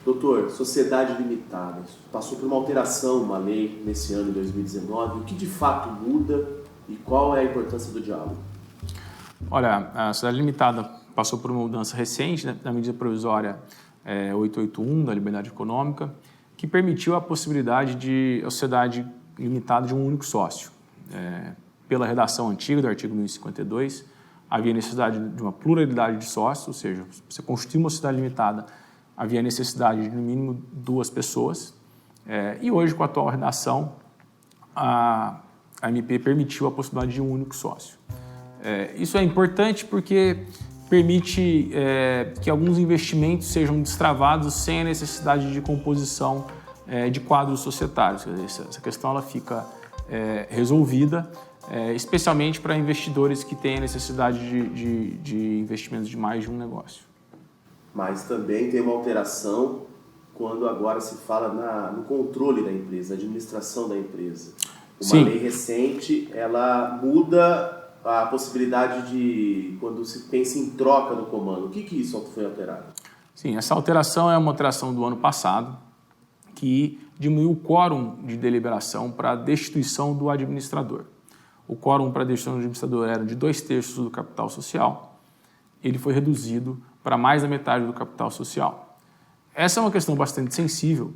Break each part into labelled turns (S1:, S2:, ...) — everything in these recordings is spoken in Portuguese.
S1: Doutor, sociedade limitada, passou por uma alteração, uma lei nesse ano de 2019, o que de fato muda e qual é a importância do diálogo?
S2: Olha, a sociedade limitada passou por uma mudança recente, né, da medida provisória 881 da Liberdade Econômica, que permitiu a possibilidade de sociedade limitada de um único sócio. Pela redação antiga do artigo 1052, havia necessidade de uma pluralidade de sócios, ou seja, você constituir uma sociedade limitada, havia necessidade de no mínimo 2 pessoas. E hoje, com a atual redação, a MP permitiu a possibilidade de um único sócio. Isso é importante porque permite que alguns investimentos sejam destravados sem a necessidade de composição de quadros societários. Essa questão ela fica resolvida, especialmente para investidores que têm a necessidade de investimentos de mais de um negócio.
S1: Mas também tem uma alteração quando agora se fala no controle da empresa, na administração da empresa. Uma lei recente, ela muda a possibilidade de, quando se pensa em troca do comando. O que isso foi alterado?
S2: Sim, essa alteração é uma alteração do ano passado, que diminuiu o quórum de deliberação para a destituição do administrador. O quórum para a destituição do administrador era de 2/3 do capital social. Ele foi reduzido para mais da metade do capital social. Essa é uma questão bastante sensível,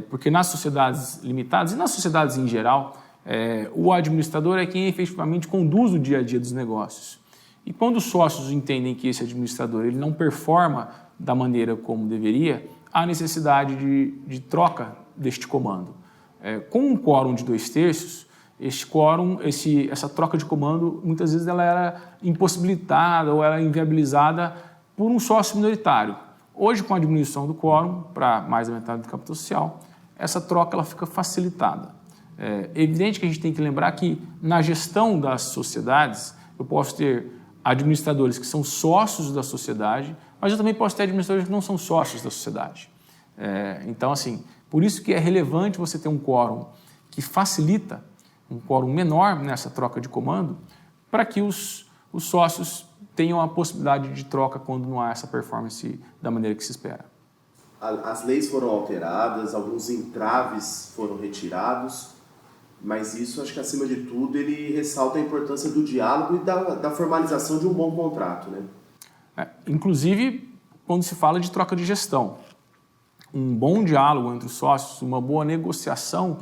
S2: porque nas sociedades limitadas e nas sociedades em geral, o administrador é quem efetivamente conduz o dia a dia dos negócios. E quando os sócios entendem que esse administrador ele não performa da maneira como deveria, há necessidade de troca deste comando. Com um quórum de 2/3, essa troca de comando, muitas vezes ela era impossibilitada ou era inviabilizada por um sócio minoritário. Hoje, com a diminuição do quórum para mais da metade do capital social, essa troca ela fica facilitada. É evidente que a gente tem que lembrar que na gestão das sociedades, eu posso ter administradores que são sócios da sociedade, mas eu também posso ter administradores que não são sócios da sociedade. Então, assim, por isso que é relevante você ter um quórum que facilita, um quórum menor nessa troca de comando, para que os sócios tenham a possibilidade de troca quando não há essa performance da maneira que se espera.
S1: As leis foram alteradas, alguns entraves foram retirados, mas isso, acho que acima de tudo, ele ressalta a importância do diálogo e da formalização de um bom contrato, né?
S2: Inclusive, quando se fala de troca de gestão, um bom diálogo entre os sócios, uma boa negociação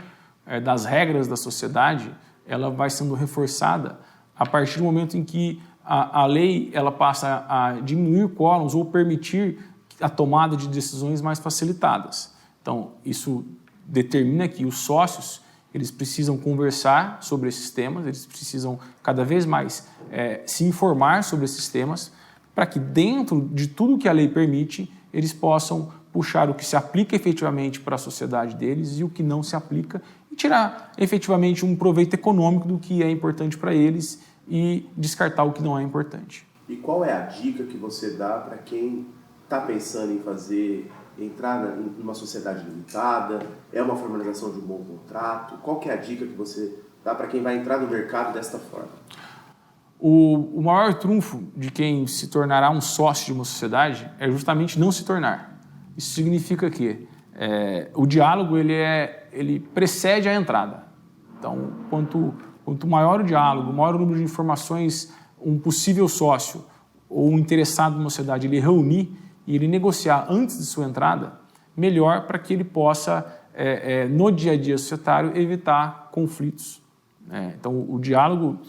S2: das regras da sociedade, ela vai sendo reforçada a partir do momento em que a lei ela passa a diminuir quórums ou permitir a tomada de decisões mais facilitadas. Então, isso determina que os sócios eles precisam conversar sobre esses temas, eles precisam cada vez mais se informar sobre esses temas, para que dentro de tudo que a lei permite, eles possam puxar o que se aplica efetivamente para a sociedade deles e o que não se aplica e tirar efetivamente um proveito econômico do que é importante para eles e descartar o que não é importante.
S1: E qual é a dica que você dá para quem está pensando em entrar numa sociedade limitada? É uma formalização de um bom contrato? Qual que é a dica que você dá para quem vai entrar no mercado desta forma?
S2: O maior trunfo de quem se tornará um sócio de uma sociedade é justamente não se tornar. Isso significa que o diálogo ele precede a entrada. Então, quanto maior o diálogo, maior o número de informações um possível sócio ou um interessado numa sociedade ele reunir e ele negociar antes de sua entrada, melhor para que ele possa, no dia a dia societário, evitar conflitos. Então, o diálogo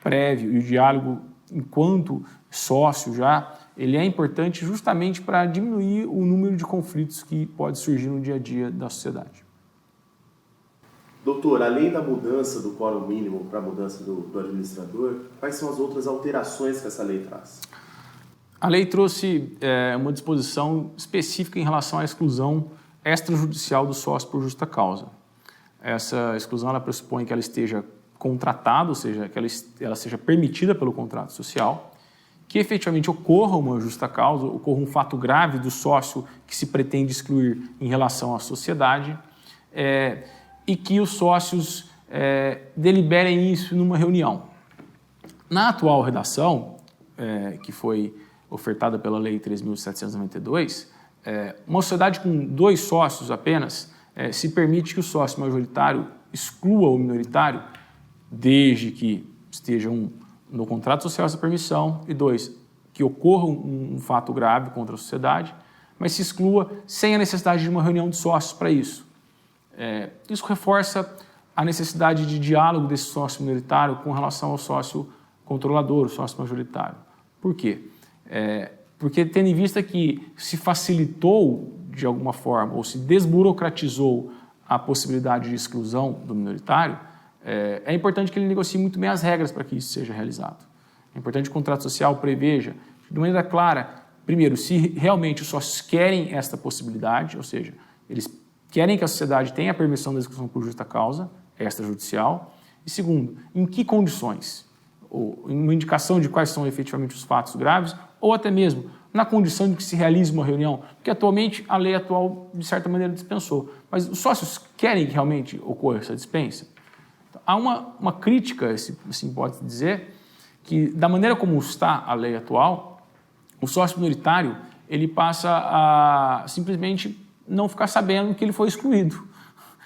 S2: prévio e o diálogo enquanto sócio já, ele é importante justamente para diminuir o número de conflitos que pode surgir no dia a dia da sociedade.
S1: Doutor, além da mudança do quórum mínimo para a mudança do administrador, quais são as outras alterações que essa lei traz?
S2: A lei trouxe uma disposição específica em relação à exclusão extrajudicial do sócio por justa causa. Essa exclusão ela pressupõe que ela esteja contratada, ou seja, que ela seja permitida pelo contrato social, que efetivamente ocorra uma justa causa, ocorra um fato grave do sócio que se pretende excluir em relação à sociedade, e que os sócios deliberem isso numa reunião. Na atual redação, que foi ofertada pela Lei 3.792, Uma sociedade com 2 sócios apenas se permite que o sócio majoritário exclua o minoritário, desde que esteja no contrato social essa permissão e 2, que ocorra um fato grave contra a sociedade, mas se exclua sem a necessidade de uma reunião de sócios para isso. Isso reforça a necessidade de diálogo desse sócio minoritário com relação ao sócio controlador, o sócio majoritário. Por quê? Porque tendo em vista que se facilitou de alguma forma ou se desburocratizou a possibilidade de exclusão do minoritário, é importante que ele negocie muito bem as regras para que isso seja realizado. É importante que o contrato social preveja, de maneira clara, primeiro, se realmente os sócios querem esta possibilidade, ou seja, eles querem que a sociedade tenha a permissão da exclusão por justa causa, extrajudicial, e segundo, em que condições, ou uma indicação de quais são efetivamente os fatos graves, ou até mesmo na condição de que se realize uma reunião, porque atualmente a lei atual, de certa maneira, dispensou. Mas os sócios querem que realmente ocorra essa dispensa? Então, há uma crítica, assim pode dizer, que da maneira como está a lei atual, o sócio minoritário ele passa a simplesmente não ficar sabendo que ele foi excluído,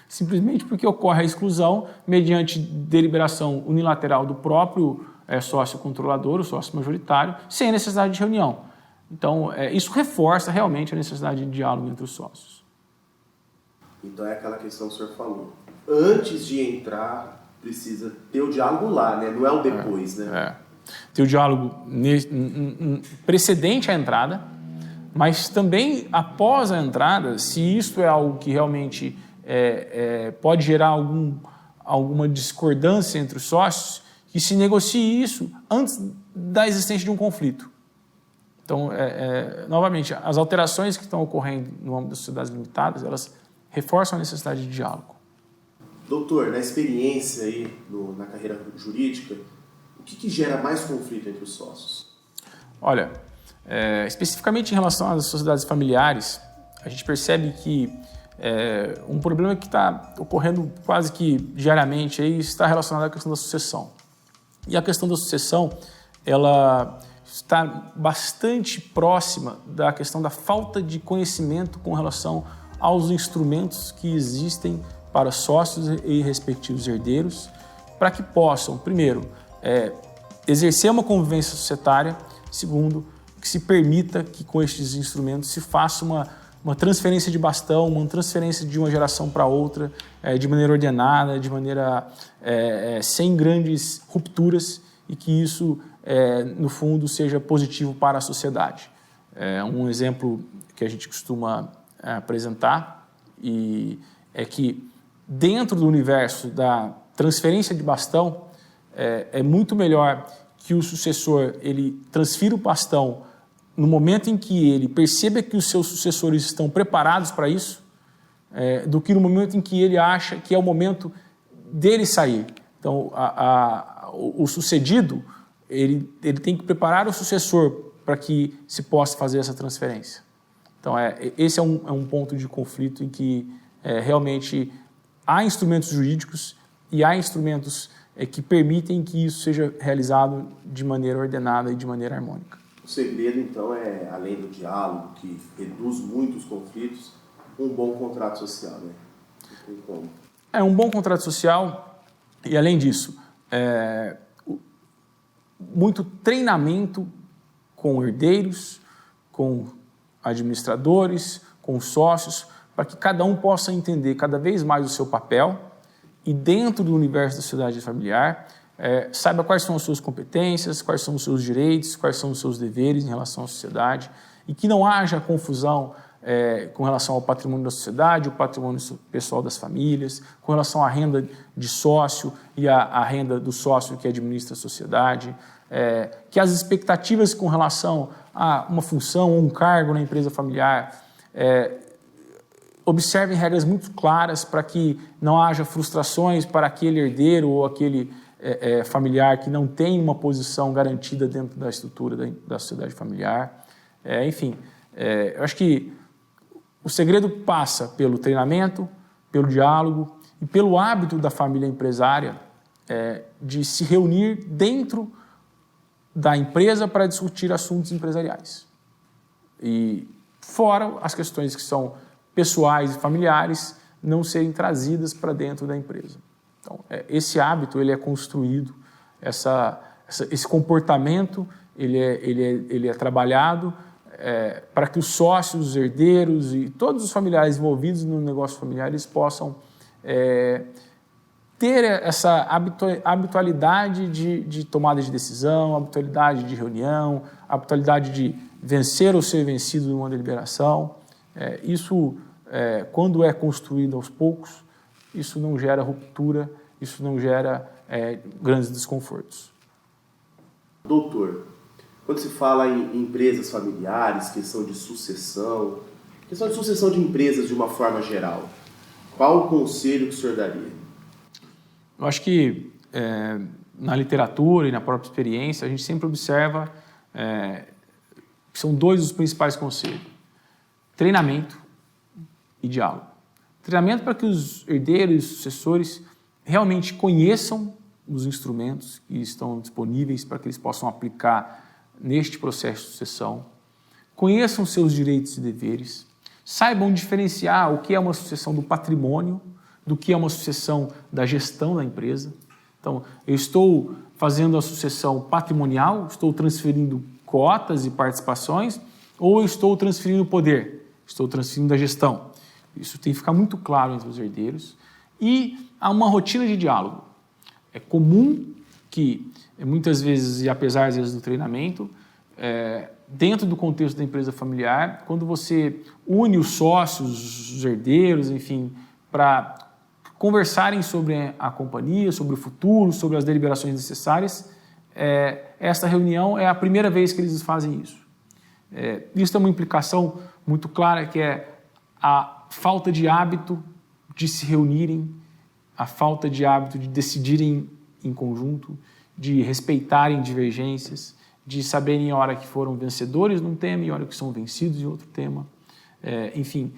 S2: simplesmente porque ocorre a exclusão mediante deliberação unilateral do próprio sócio controlador, o sócio majoritário, sem a necessidade de reunião. Então, isso reforça realmente a necessidade de diálogo entre os sócios.
S1: Então é aquela questão que o senhor falou. Antes de entrar, precisa ter o diálogo lá, né? Não é o depois, né?
S2: Ter o diálogo precedente à entrada, mas também após a entrada, se isso é algo que realmente pode gerar alguma discordância entre os sócios, que se negocie isso antes da existência de um conflito. Então, novamente, as alterações que estão ocorrendo no âmbito das sociedades limitadas, elas reforçam a necessidade de diálogo.
S1: Doutor, na experiência aí, na carreira jurídica, o que gera mais conflito entre os sócios?
S2: Olha, especificamente em relação às sociedades familiares, a gente percebe que um problema que está ocorrendo quase que diariamente aí está relacionado à questão da sucessão. E a questão da sucessão, ela está bastante próxima da questão da falta de conhecimento com relação aos instrumentos que existem para sócios e respectivos herdeiros, para que possam, primeiro, exercer uma convivência societária, segundo, que se permita que com estes instrumentos se faça uma transferência de bastão, uma transferência de uma geração para outra, de maneira ordenada, de maneira sem grandes rupturas, e que isso, no fundo, seja positivo para a sociedade. Um exemplo que a gente costuma apresentar é que dentro do universo da transferência de bastão, é muito melhor que o sucessor ele transfira o bastão no momento em que ele perceba que os seus sucessores estão preparados para isso, do que no momento em que ele acha que é o momento dele sair. Então, o sucedido, ele tem que preparar o sucessor para que se possa fazer essa transferência. Então, esse é um ponto de conflito em que realmente há instrumentos jurídicos e há instrumentos que permitem que isso seja realizado de maneira ordenada e de maneira harmônica.
S1: O segredo, então, além do diálogo, que reduz muito os conflitos, um bom contrato social, né? Não tem como.
S2: Um bom contrato social e, além disso, muito treinamento com herdeiros, com administradores, com sócios, para que cada um possa entender cada vez mais o seu papel e, dentro do universo da sociedade familiar, saiba quais são as suas competências, quais são os seus direitos, quais são os seus deveres em relação à sociedade, e que não haja confusão com relação ao patrimônio da sociedade, o patrimônio pessoal das famílias, com relação à renda de sócio e à renda do sócio que administra a sociedade, que as expectativas com relação a uma função ou um cargo na empresa familiar observem regras muito claras para que não haja frustrações para aquele herdeiro ou aquele familiar que não tem uma posição garantida dentro da estrutura da sociedade familiar. Enfim, eu acho que o segredo passa pelo treinamento, pelo diálogo e pelo hábito da família empresária de se reunir dentro da empresa para discutir assuntos empresariais. E fora as questões que são pessoais e familiares não serem trazidas para dentro da empresa. Então, esse hábito ele é construído, esse comportamento ele é trabalhado para que os sócios, os herdeiros e todos os familiares envolvidos no negócio familiar eles possam ter essa habitualidade de tomada de decisão, habitualidade de reunião, habitualidade de vencer ou ser vencido numa deliberação. Isso, quando é construído aos poucos, isso não gera ruptura, isso não gera grandes desconfortos.
S1: Doutor, quando se fala em empresas familiares, questão de sucessão de empresas de uma forma geral, qual o conselho que o senhor daria?
S2: Eu acho que na literatura e na própria experiência a gente sempre observa que são dois os principais conselhos: treinamento e diálogo. Treinamento para que os herdeiros e sucessores realmente conheçam os instrumentos que estão disponíveis para que eles possam aplicar neste processo de sucessão, conheçam seus direitos e deveres, saibam diferenciar o que é uma sucessão do patrimônio do que é uma sucessão da gestão da empresa. Então, eu estou fazendo a sucessão patrimonial, estou transferindo cotas e participações, ou eu estou transferindo poder, estou transferindo a gestão. Isso tem que ficar muito claro entre os herdeiros. E há uma rotina de diálogo. É comum que, muitas vezes, e apesar às vezes do treinamento, dentro do contexto da empresa familiar, quando você une os sócios, os herdeiros, enfim, para conversarem sobre a companhia, sobre o futuro, sobre as deliberações necessárias, esta reunião é a primeira vez que eles fazem isso. Isso tem uma implicação muito clara, que é a falta de hábito de se reunirem, a falta de hábito de decidirem em conjunto, de respeitarem divergências, de saberem a hora que foram vencedores num tema e a hora que são vencidos em outro tema. Enfim,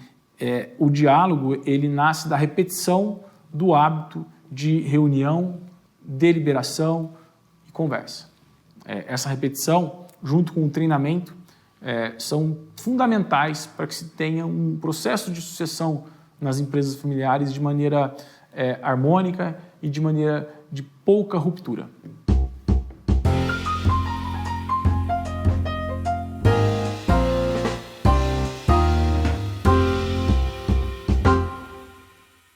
S2: o diálogo ele nasce da repetição do hábito de reunião, deliberação e conversa. Essa repetição, junto com o treinamento, são fundamentais para que se tenha um processo de sucessão nas empresas familiares de maneira harmônica e de maneira de pouca ruptura.